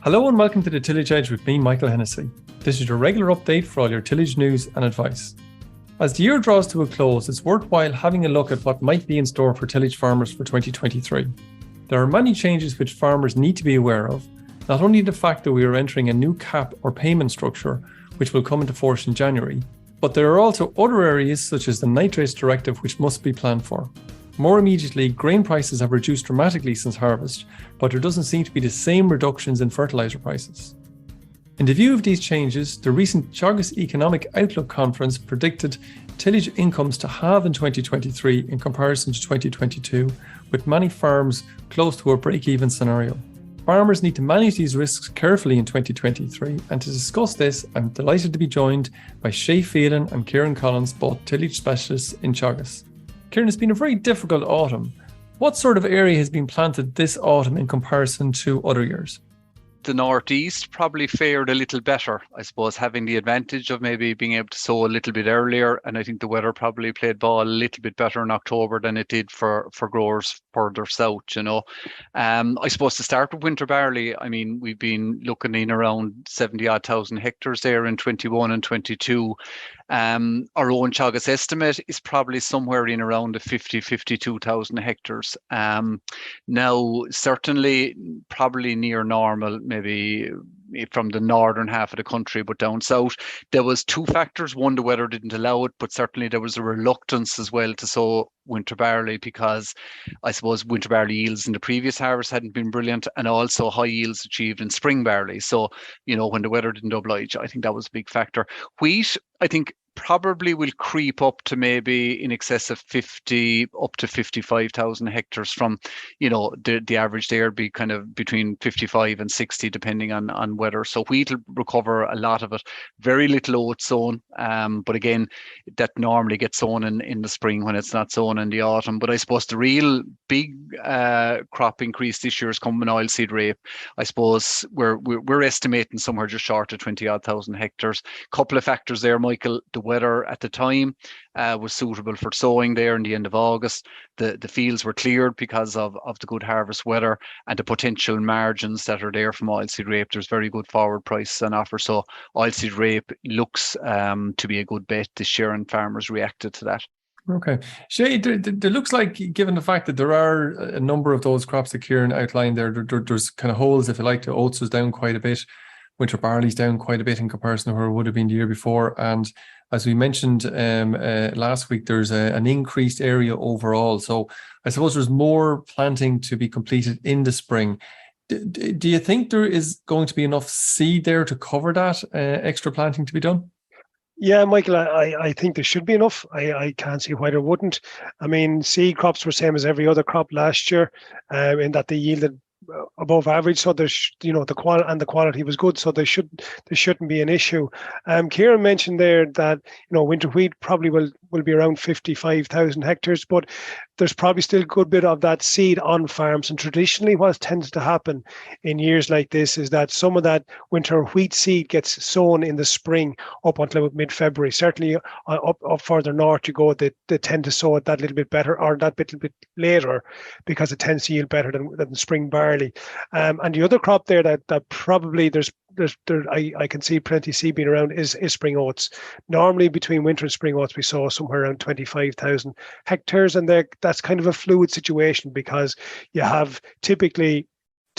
Hello and welcome to the Tillage Edge with me, Michael Hennessy. This is your regular update for all your tillage news and advice. As the year draws to a close, it's worthwhile having a look at what might be in store for tillage farmers for 2023. There are many changes which farmers need to be aware of, not only the fact that we are entering a new cap or payment structure which will come into force in January, but there are also other areas such as the Nitrates Directive which must be planned for. More immediately, grain prices have reduced dramatically since harvest, but there doesn't seem to be the same reductions in fertiliser prices. In the view of these changes, the recent Teagasc Economic Outlook conference predicted tillage incomes to halve in 2023 in comparison to 2022, with many farms close to a break-even scenario. Farmers need to manage these risks carefully in 2023, and to discuss this, I'm delighted to be joined by Shay, Phelan and Ciarán, both tillage specialists in Teagasc. Ciarán, it's been a very difficult autumn. What sort of area has been planted this autumn in comparison to other years? The northeast probably fared a little better, I suppose, having the advantage of maybe being able to sow a little bit earlier. And I think the weather probably played ball a little bit better in October than it did for growers further south, I suppose to start with winter barley, I mean, we've been looking in around 70,000 hectares there in 21 and 22. Our own Teagasc estimate is probably somewhere in around the 52,000 hectares. Now, certainly probably near normal, maybe from the northern half of the country, but down south, there was two factors. One, the weather didn't allow it, but certainly there was a reluctance as well to sow winter barley because I suppose winter barley yields in the previous harvest hadn't been brilliant, and also high yields achieved in spring barley. So, when the weather didn't oblige, I think that was a big factor. Wheat, I think, probably will creep up to maybe in excess of 50 up to 55,000 hectares from, the average there be kind of between 55 and 60 depending on weather. So wheat will recover a lot of it. Very little oats sown, but again, that normally gets sown in the spring when it's not sown in the autumn. But I suppose the real big crop increase this year is coming in oilseed rape. I suppose we're estimating somewhere just short of 20,000 hectares. Couple of factors there, Michael. The weather at the time was suitable for sowing there in the end of August. The fields were cleared because of the good harvest weather and the potential margins that are there from oilseed rape. There's very good forward prices on offer. So oilseed rape looks to be a good bet this year, and farmers reacted to that. Okay. Shay, there looks like, given the fact that there are a number of those crops that Ciarán outlined there's kind of holes, if you like. The oats is down quite a bit. Winter barley's down quite a bit in comparison to where it would have been the year before. And as we mentioned last week, there's an increased area overall. So I suppose there's more planting to be completed in the spring. Do you think there is going to be enough seed there to cover that extra planting to be done? Yeah, Michael, I think there should be enough. I can't see why there wouldn't. I mean, seed crops were same as every other crop last year, in that they yielded above average, so there's the quality was good, so there shouldn't be an issue. Ciarán mentioned there that winter wheat probably will be around 55,000 hectares, but there's probably still a good bit of that seed on farms. And traditionally what tends to happen in years like this is that some of that winter wheat seed gets sown in the spring up until mid-February. Certainly up further north you go, they tend to sow it that little bit better, or that little bit later, because it tends to yield better than spring barley. And the other crop there that probably I can see plenty of seed being around is spring oats. Normally between winter and spring oats we saw somewhere around 25,000 hectares, and that's kind of a fluid situation because you have typically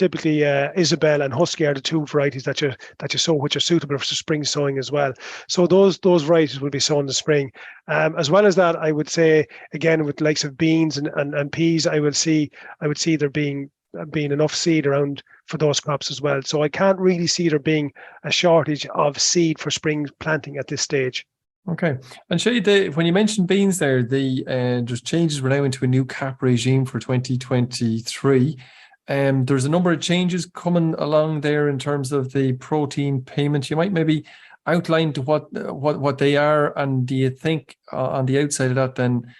Isabel and Husky are the two varieties that you sow, which are suitable for spring sowing as well. So those varieties will be sown in the spring. As well as that, I would say again with the likes of beans and peas, I would see there being enough seed around for those crops as well. So I can't really see there being a shortage of seed for spring planting at this stage. Okay. And Shay, when you mentioned beans there, there's changes. We're now into a new cap regime for 2023. There's a number of changes coming along there in terms of the protein payment. You might maybe outline to what they are, and do you think on the outside of that then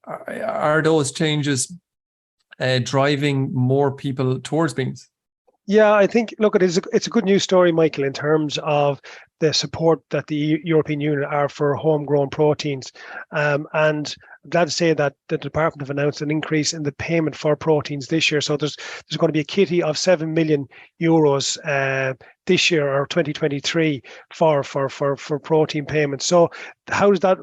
are those changes driving more people towards beans? Yeah, I think, look, it's a good news story, Michael, in terms of the support that the European Union are for homegrown proteins. And I'm glad to say that the department have announced an increase in the payment for proteins this year. So there's going to be a kitty of €7 million this year, or 2023, for protein payments. So how does that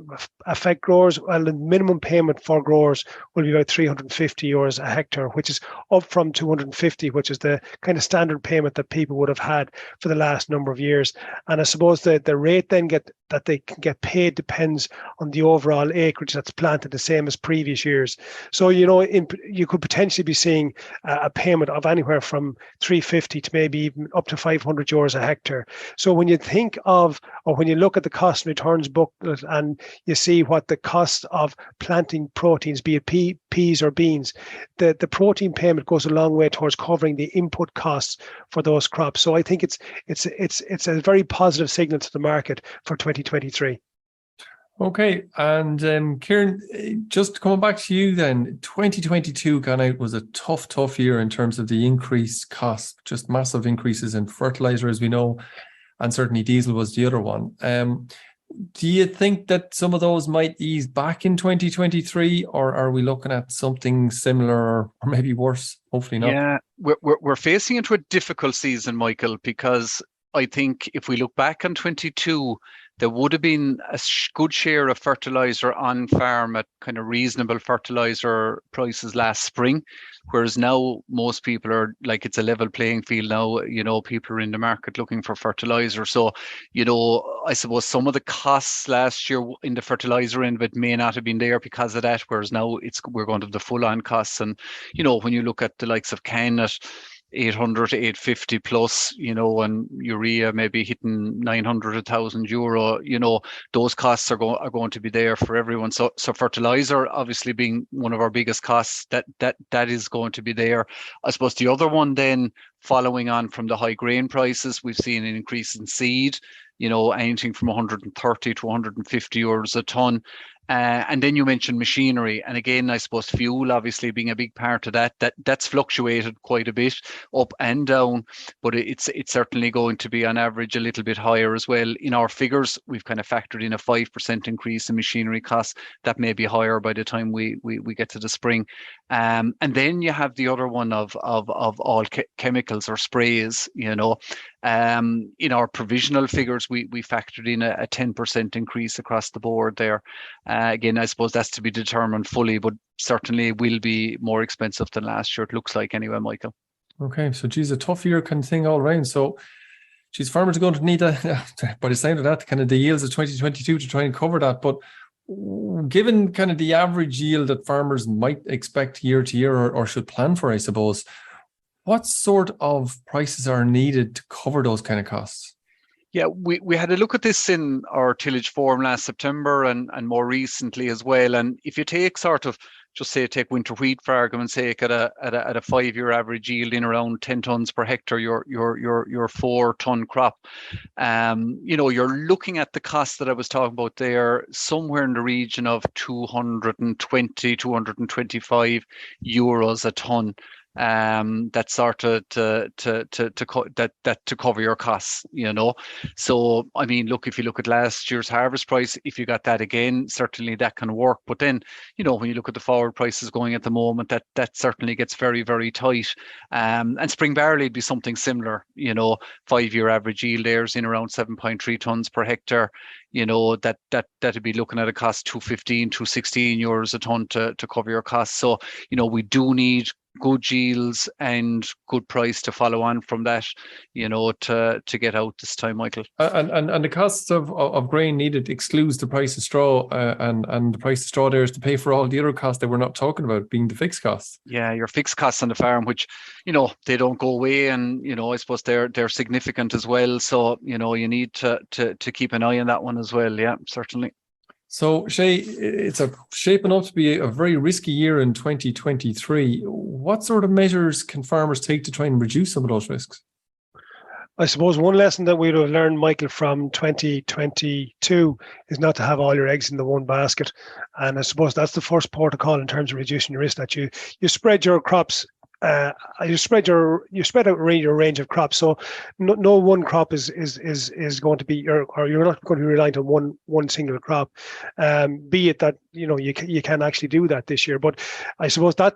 affect growers? Well, the minimum payment for growers will be about €350 a hectare, which is up from 250, which is the kind of standard payment that people would have had for the last number of years. And I suppose the rate then that they can get paid depends on the overall acreage that's planted, the same as previous years. So, you could potentially be seeing a payment of anywhere from 350 to maybe even up to €500 a hectare. So when you think of, or when you look at the cost and returns booklet and you see what the cost of planting proteins, be it peas or beans, the protein payment goes a long way towards covering the input costs for those crops. So I think it's a very positive signal to the market for 2023. Okay, and Ciarán, just coming back to you then, 2022 gone out was a tough year in terms of the increased cost, just massive increases in fertiliser, as we know, and certainly diesel was the other one. Do you think that some of those might ease back in 2023, or are we looking at something similar or maybe worse? Hopefully not. Yeah, we're facing into a difficult season, Michael, because I think if we look back on 22, there would have been a good share of fertiliser on farm at kind of reasonable fertiliser prices last spring, whereas now most people are like, it's a level playing field now. People are in the market looking for fertiliser. So, I suppose some of the costs last year in the fertiliser end of it may not have been there because of that, whereas now we're going to have the full on costs. And, when you look at the likes of CAN at 800 to 850 plus, and urea maybe hitting 900, €1,000, those costs are going to be there for everyone. So fertilizer obviously being one of our biggest costs, that is going to be there. I suppose the other one then, following on from the high grain prices, we've seen an increase in seed, anything from 130 to €150 a ton. And then you mentioned machinery, and again, I suppose fuel obviously being a big part of that's fluctuated quite a bit up and down, but it's certainly going to be on average a little bit higher as well. In our figures, we've kind of factored in a 5% increase in machinery costs. That may be higher by the time we get to the spring. And then you have the other one of all chemicals or sprays. In our provisional figures, we factored in a 10% increase across the board there. Again, I suppose that's to be determined fully, but certainly will be more expensive than last year, it looks like anyway, Michael. Okay, so geez, a tough year kind of thing all around. So geez, farmers are going to need by the sound of that, kind of the yields of 2022 to try and cover that. But given kind of the average yield that farmers might expect year to year or should plan for, I suppose, what sort of prices are needed to cover those kind of costs? Yeah, we had a look at this in our tillage forum last September and more recently as well. And if you take take winter wheat for argument's sake at a 5-year average yield in around 10 tons per hectare, your 4-ton crop, you're looking at the cost that I was talking about there, somewhere in the region of 220, 225 euros a ton. That sort of to cover your costs, So I mean, look, if you look at last year's harvest price, if you got that again, certainly that can work. But then, when you look at the forward prices going at the moment, that certainly gets very, very tight. And spring barley would be something similar. 5-year average yield there is in around 7.3 tons per hectare. That'd be looking at a cost 215, 216 euros a ton to cover your costs. So, we do need good yields and good price to follow on from that, to get out this time, Michael. And the costs of grain needed excludes the price of straw, and the price of straw there is to pay for all the other costs that we're not talking about, being the fixed costs. Yeah, your fixed costs on the farm, which, they don't go away, and, I suppose they're significant as well. So, you need to keep an eye on that one as well. Yeah, certainly. So, Shay, it's shaping up to be a very risky year in 2023. What sort of measures can farmers take to try and reduce some of those risks? I suppose one lesson that we would have learned, Michael, from 2022 is not to have all your eggs in the one basket. And I suppose that's the first protocol in terms of reducing your risk, that you spread your crops you spread out your range of crops. So no one crop is going to be, or you're not going to be reliant on one single crop. Be it that you can actually do that this year, but I suppose that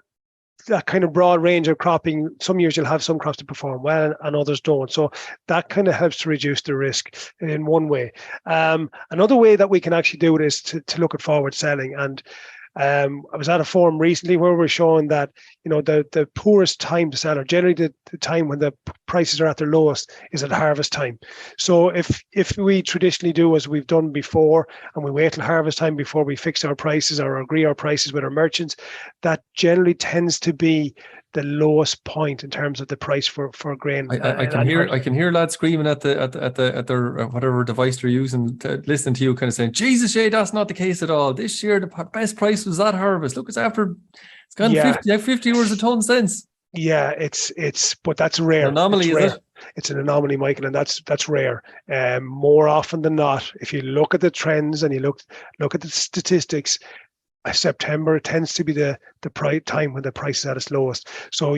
kind of broad range of cropping, some years you'll have some crops to perform well and others don't. So that kind of helps to reduce the risk in one way. Another way that we can actually do it is to look at forward selling. And I was at a forum recently where we're showing that the poorest time to sell, or generally the time when the prices are at their lowest, is at harvest time. So if we traditionally do as we've done before, and we wait till harvest time before we fix our prices or agree our prices with our merchants, that generally tends to be the lowest point in terms of the price for grain. I can hear lads screaming at their whatever device they're using, listening to you kind of saying, Jesus, Shay, that's not the case at all. This year the best price was that harvest. Look, it's gone 50 euros a ton since. Yeah, but that's rare. An anomaly, is it? It's an anomaly, Michael, and that's rare. More often than not, if you look at the trends and you look at the statistics, September tends to be the time when the price is at its lowest. So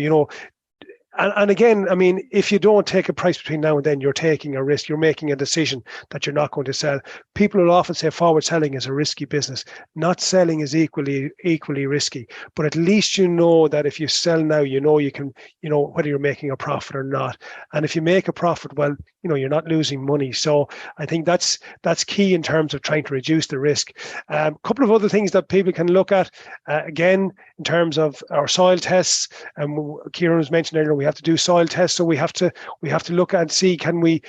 and again, I mean, if you don't take a price between now and then, you're taking a risk. You're making a decision that you're not going to sell. People will often say forward selling is a risky business. Not selling is equally risky. But at least you know that if you sell now, you can, whether you're making a profit or not. And if you make a profit, well, you're not losing money. So I think that's key in terms of trying to reduce the risk. A couple of other things that people can look at, again, in terms of our soil tests. Ciarán was mentioned earlier, we have to do soil tests. So we have to look and see, can we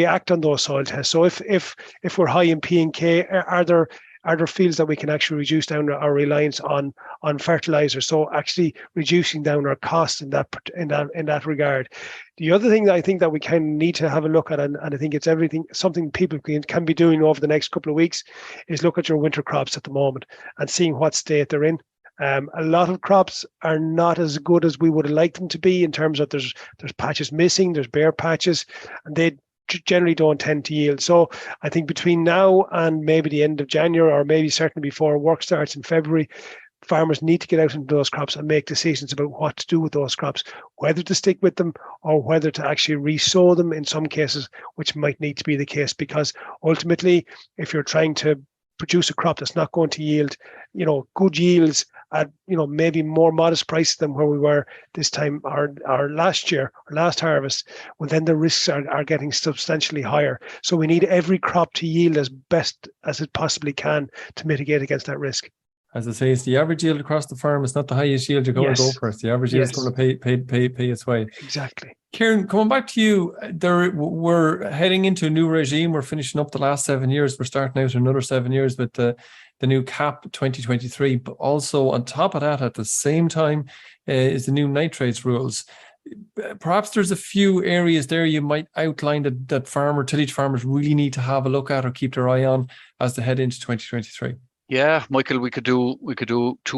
act on those soil tests? So if we're high in P and K, are there fields that we can actually reduce down our reliance on fertiliser? So actually reducing down our costs in that regard. The other thing that I think that we kind of need to have a look at, and I think it's something people can be doing over the next couple of weeks, is look at your winter crops at the moment and seeing what state they're in. A lot of crops are not as good as we would have liked them to be, in terms of there's patches missing, there's bare patches, and they generally don't tend to yield. So I think between now and maybe the end of January, or maybe certainly before work starts in February, farmers need to get out into those crops and make decisions about what to do with those crops, whether to stick with them or whether to actually re-sow them in some cases, which might need to be the case, because ultimately, if you're trying to produce a crop that's not going to yield, good yields at, maybe more modest prices than where we were this time or last year or last harvest, well, then the risks are getting substantially higher. So we need every crop to yield as best as it possibly can to mitigate against that risk. As I say, it's the average yield across the farm. It's not the highest yield you're going to go for. It's the average yield is going to pay its way. Exactly. Ciarán, coming back to you, we're heading into a new regime. We're finishing up the last 7 years. We're starting out another 7 years with the new CAP 2023. But also on top of that, at the same time, is the new nitrates rules. Perhaps there's a few areas there you might outline that tillage farmers really need to have a look at or keep their eye on as they head into 2023. Yeah, Michael, we could do 2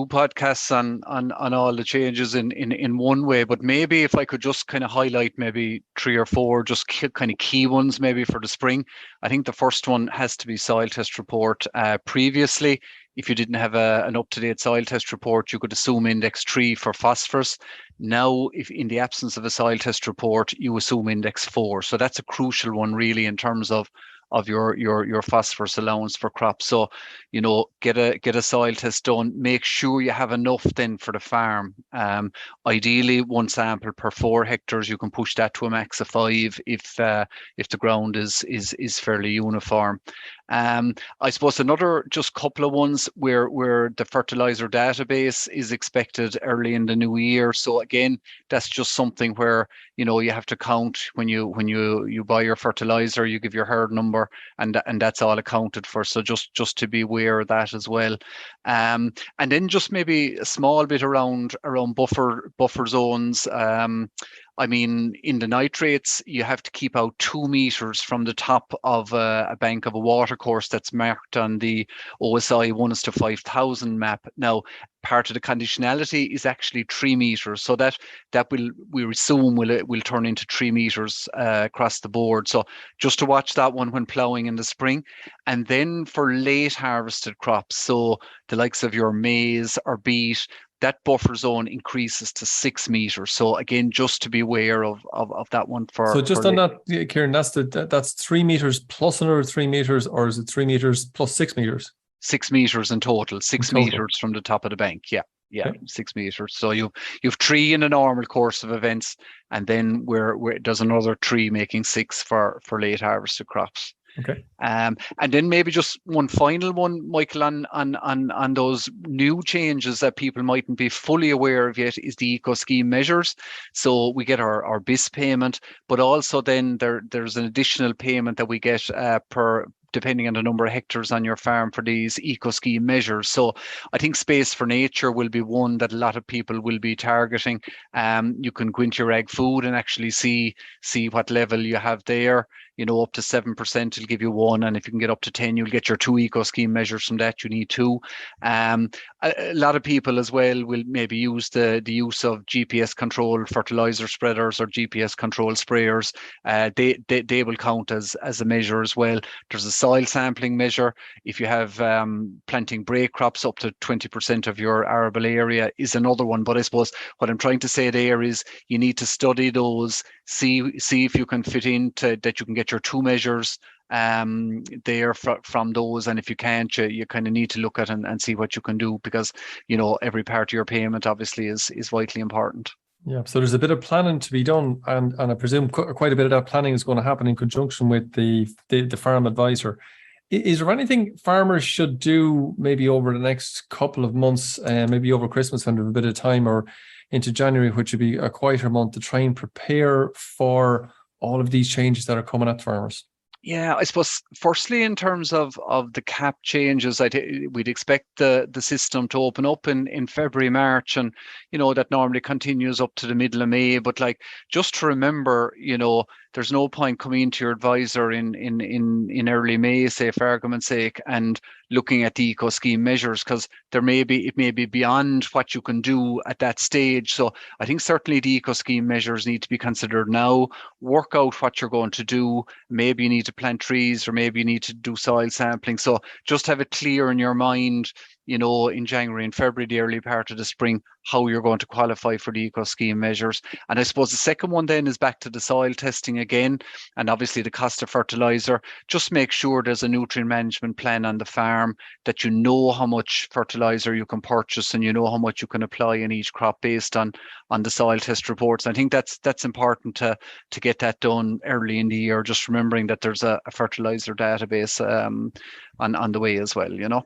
podcasts on all the changes in one way, but maybe if I could just kind of highlight maybe 3 or 4 just kind of key ones maybe for the spring. I think the first one has to be soil test report. Previously, if you didn't have an up-to-date soil test report, you could assume index 3 for phosphorus. Now, if in the absence of a soil test report, you assume index 4. So that's a crucial one really in terms of your phosphorus allowance for crops. So, get a soil test done. Make sure you have enough then for the farm. Ideally, 1 sample per 4 hectares. You can push that to a max of 5 if the ground is fairly uniform. I suppose another just couple of ones where the fertiliser database is expected early in the new year. So again, that's just something where you have to count when you buy your fertiliser, you give your herd number, and that's all accounted for. So just to be aware of that as well. And then just maybe a small bit around buffer zones. I mean, in the nitrates, you have to keep out 2 meters from the top of a bank of a watercourse that's marked on the OSI 1:5000 map. Now, part of the conditionality is actually 3 meters, so that we assume will turn into 3 meters across the board. So just to watch that one when ploughing in the spring. And then for late harvested crops, so the likes of your maize or beet, that buffer zone increases to 6 meters. So again, just to be aware of that one. So just on that, Ciarán, that's 3 meters plus another 3 meters, or is it 3 meters plus 6 meters? 6 meters in total. 6 meters from the top of the bank. Yeah. Okay. 6 meters. So you've 3 in a normal course of events, and then there's another 3 making 6 for late harvested crops. Okay. And then maybe just one final one, Michael, on those new changes that people mightn't be fully aware of yet is the eco scheme measures. So we get our BIS payment, but also then there's an additional payment that we get depending on the number of hectares on your farm for these eco scheme measures. So I think Space for Nature will be one that a lot of people will be targeting. You can go into your ag food and actually see what level you have there. Up to 7% will give you 1, and if you can get up to 10, you'll get your 2 eco scheme measures from that. You need 2. A lot of people as well will maybe use the use of GPS controlled fertiliser spreaders or GPS controlled sprayers. They will count as a measure as well. There's a soil sampling measure. If you have planting break crops, up to 20% of your arable area is another one. But I suppose what I'm trying to say there is you need to study those, see if you can fit into that. You can get your 2 measures there from those, and if you can't, you kind of need to look at and see what you can do, because every part of your payment obviously is vitally important. Yeah, so there's a bit of planning to be done, and I presume quite a bit of that planning is going to happen in conjunction with the farm advisor. Is there anything farmers should do maybe over the next couple of months, maybe over Christmas when they have a bit of time, or into January, which would be a quieter month, to try and prepare for all of these changes that are coming at farmers? Yeah, I suppose firstly, in terms of the cap changes, we'd expect the system to open up in February, March, and that normally continues up to the middle of May. But just to remember, there's no point coming into your advisor in early May, say for argument's sake, and looking at the eco scheme measures, because it may be beyond what you can do at that stage. So I think certainly the eco scheme measures need to be considered now. Work out what you're going to do. Maybe you need to plant trees, or maybe you need to do soil sampling. So just have it clear in your mind, in January and February, the early part of the spring, how you're going to qualify for the eco scheme measures. And I suppose the second one then is back to the soil testing again, and obviously the cost of fertiliser. Just make sure there's a nutrient management plan on the farm, that you know how much fertiliser you can purchase, and you know how much you can apply in each crop based on the soil test reports. And I think that's important to get that done early in the year, just remembering that there's a fertiliser database on the way as well,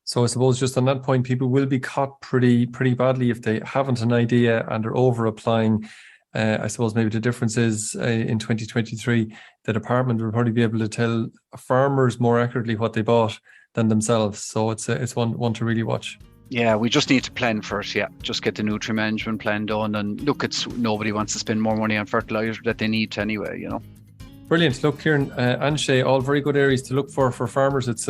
So I suppose just on that point, people will be caught pretty badly if they haven't an idea and are over applying. I suppose maybe the difference is in 2023, the department will probably be able to tell farmers more accurately what they bought than themselves. So it's one to really watch. Yeah, we just need to plan for it. Yeah, just get the nutrient management plan done, and look, nobody wants to spend more money on fertiliser that they need to anyway, Brilliant. Look, Ciarán and Shay, all very good areas to look for farmers. It's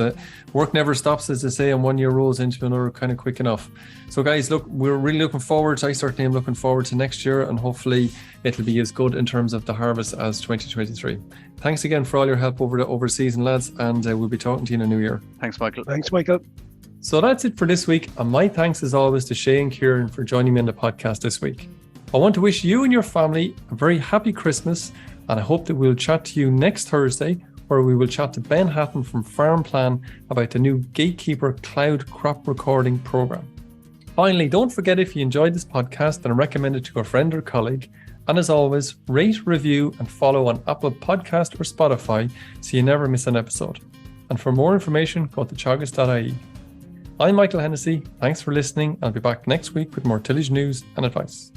work never stops, as they say, and 1 year rolls into another kind of quick enough. So guys, look, we're really looking forward. I certainly am looking forward to next year, and hopefully it'll be as good in terms of the harvest as 2023. Thanks again for all your help over season, lads, and we'll be talking to you in the new year. Thanks, Michael. Thanks, Michael. So that's it for this week, and my thanks as always to Shay and Ciarán for joining me on the podcast this week. I want to wish you and your family a very happy Christmas, and I hope that we'll chat to you next Thursday, where we will chat to Ben Hatton from Farm Plan about the new Gatekeeper Cloud Crop Recording Program. Finally, don't forget, if you enjoyed this podcast, then recommend it to a friend or colleague. And as always, rate, review, and follow on Apple Podcast or Spotify so you never miss an episode. And for more information, go to teagasc.ie. I'm Michael Hennessy. Thanks for listening. I'll be back next week with more tillage news and advice.